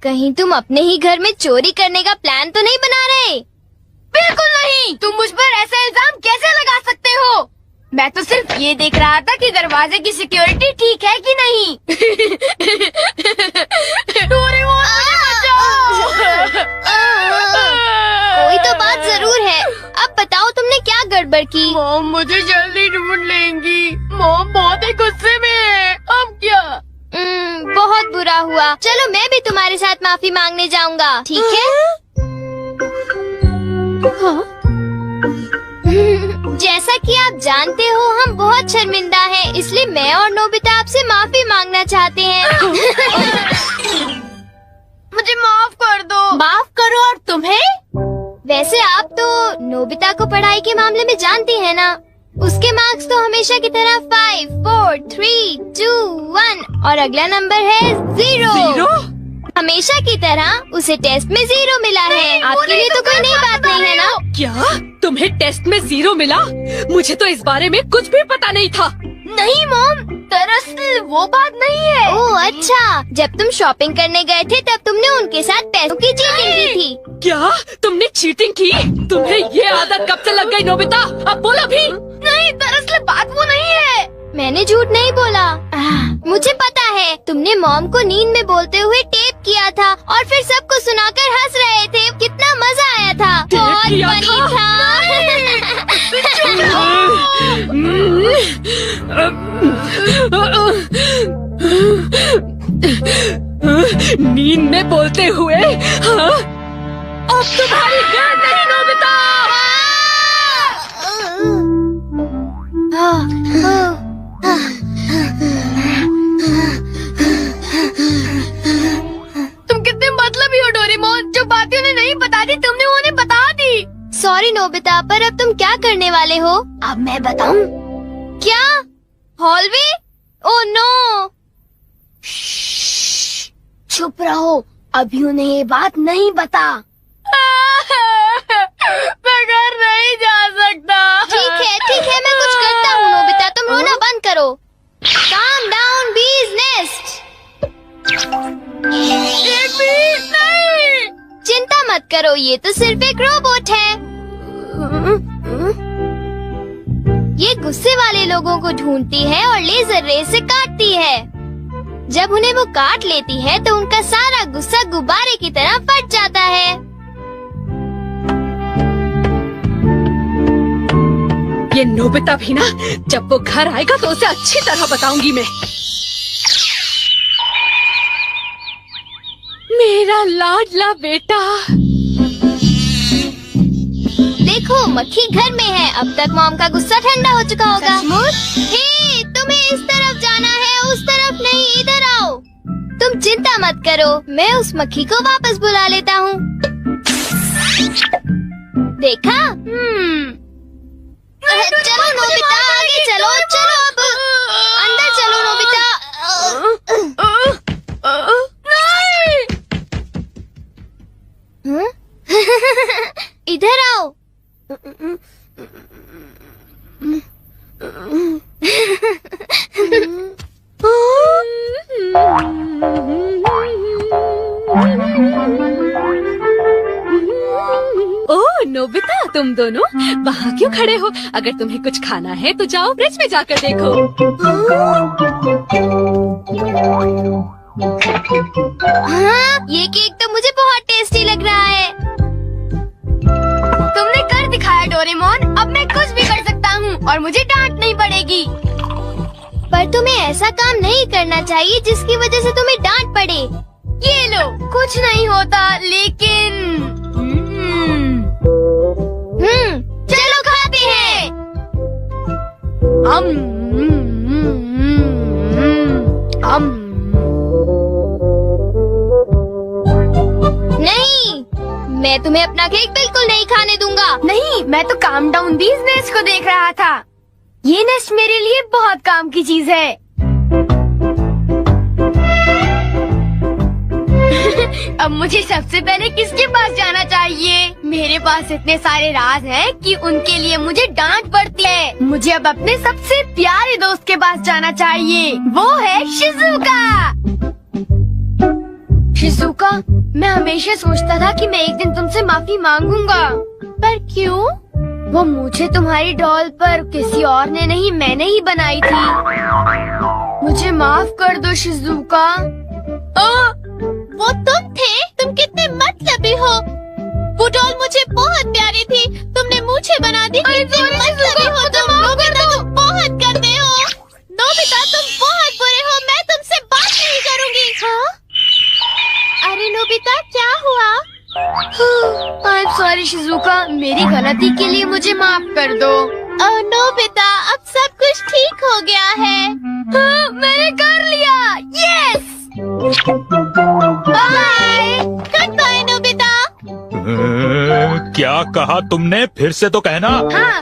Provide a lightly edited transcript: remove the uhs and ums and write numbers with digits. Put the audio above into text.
कहीं तुम अपने ही घर में चोरी करने का प्लान तो नहीं बना रहे? बिल्कुल नहीं। तुम मुझ पर ऐसा इल्जाम कैसे लगा सकते हो? मैं तो सिर्फ ये देख रहा था कि दरवाजे की सिक्योरिटी ठीक है कि नहीं। डोरेमोन, मुझे बचाओ। कोई तो बात जरूर है। अब बताओ तुमने क्या गड़बड़ की? मॉम मुझे जल्दी ढूंढ लेंगी। मॉम बहुत ही गुस्से में है। अब क्या? बहुत बुरा हुआ। चलो मैं भी तुम्हारे साथ माफी मांगने जाऊंगा, ठीक है? जैसा कि आप जानते हो हम बहुत शर्मिंदा हैं, इसलिए मैं और नोबिता आपसे माफी मांगना चाहते हैं। मुझे माफ कर दो। माफ करो। और तुम्हें? वैसे आप तो नोबिता को पढ़ाई के मामले में जानती हैं ना? उसके मार्क्स तो हमेशा की तरह 5, 4, 3, 2, 1 और अगला नंबर है 0। हमेशा की तरह उसे टेस्ट में 0 मिला है। आपके लिए तो कोई नई बात नहीं है ना? क्या तुम्हें टेस्ट में 0 मिला? मुझे तो इस बारे में कुछ भी पता नहीं था। नहीं मॉम, दरअसल वो बात नहीं है। ओह अच्छा, जब तुम शॉपिंग करने गए थे तब तुमने उनके साथ पैसों की चीटिंग की थी। क्या तुमने चीटिंग की? तुम्हें ये आदत कब से लग गई नोबिता? अब बोलो भी। नहीं, दरअसल बात वो नहीं है। मैंने झूठ नहीं बोला। मुझे पता है, तुमने मॉम को नींद में बोलते हुए टेप किया था और फिर सबको सुनाकर हंस रहे थे। कितना मजा आया था। बहुत किया फनी था। नींद में बोलते हुए? हाँ? अब तुम्हारी गैर नहीं नोबिता। तुम कितने मतलबी हो डोरेमोन। जो बातें उन्हें नहीं बता दी तुमने उन्हें बता दी। सॉरी नोबिता, पर अब तुम क्या करने वाले हो? अब मैं बताऊं? क्या? हॉलवे? Oh no. चुप रहो, अभी उन्हें ये बात नहीं बता। मैं घर नहीं जा सकता। ठीक है, मैं कुछ करता हूँ नोबिता, तुम रोना बंद करो। Calm down, bee's nest। ये बीज नहीं। चिंता मत करो, ये तो सिर्फ एक रोबोट है। ये गुस्से वाले लोगों को ढूंढती है और लेजर रे से काटती है। जब उन्हें वो काट लेती है तो उनका सारा गुस्सा गुब्बारे की तरह फट जाता है। ये नोबिता भी ना, जब वो घर आएगा तो उसे अच्छी तरह बताऊंगी मैं। मेरा लाडला बेटा। देखो मक्खी घर में है। अब तक मॉम का गुस्सा ठंडा हो चुका होगा। हे, तुम्हें इस तरफ जाना है, उस तरफ नहीं, इधर आओ। तुम चिंता मत करो, मैं उस मक्खी को वापस बुला लेता हूँ। देखा? चलो नोबिता, आगे चलो। अब अंदर चलो नोबिता। इधर आओ। ओह नोबिता, तुम दोनों वहाँ क्यों खड़े हो? अगर तुम्हें कुछ खाना है तो जाओ फ्रिज में जाकर देखो। हाँ, ये केक तो मुझे बहुत टेस्टी लग रहा है। तुमने कर दिखाया डोरेमोन। अब मैं कुछ भी कर सकता हूँ और मुझे डांट नहीं पड़ेगी। पर तुम्हें ऐसा काम नहीं करना चाहिए जिसकी वजह से तुम्हें डांट पड़े। ये लो, कुछ नहीं होता, लेकिन चलो खाते हैं। नहीं, मैं तुम्हें अपना केक बिल्कुल नहीं खाने दूंगा। नहीं, मैं तो काम डाउन बीज नेस्ट को देख रहा था। ये नेस्ट मेरे लिए बहुत काम की चीज है। अब मुझे सबसे पहले किसके पास जाना चाहिए? मेरे पास इतने सारे राज हैं कि उनके लिए मुझे डांट पड़ती है। मुझे अब अपने सबसे प्यारे दोस्त के पास जाना चाहिए। वो है शिज़ुका। शिज़ुका, मैं हमेशा सोचता था कि मैं एक दिन तुमसे माफी मांगूंगा। पर क्यों? वो मुझे तुम्हारी डॉल पर किसी और ने नहीं, मैंने ही बनाई थी। मुझे माफ कर दो शिज़ुका। वो तुम थे? तुम कितने मतलबी हो। वो डॉल मुझे बहुत प्यारी थी, तुमने मुझे बना दी। कितने मतलबी हो तुम। नोबिता, तुम बहुत गंदे हो। नोबिता, तुम बहुत बुरे हो। मैं तुमसे बात नहीं करूँगी। हाँ? अरे नोबिता, क्या हुआ? आई एम सॉरी शिज़ुका, मेरी गलती के लिए मुझे माफ कर दो। ओह नोबिता, अब सब कुछ ठीक हो गया है। हाँ, मैंने कर लिया। Yes. Bye. Good bye Nobita. क्या कहा तुमने? फिर से तो कहना। हाँ,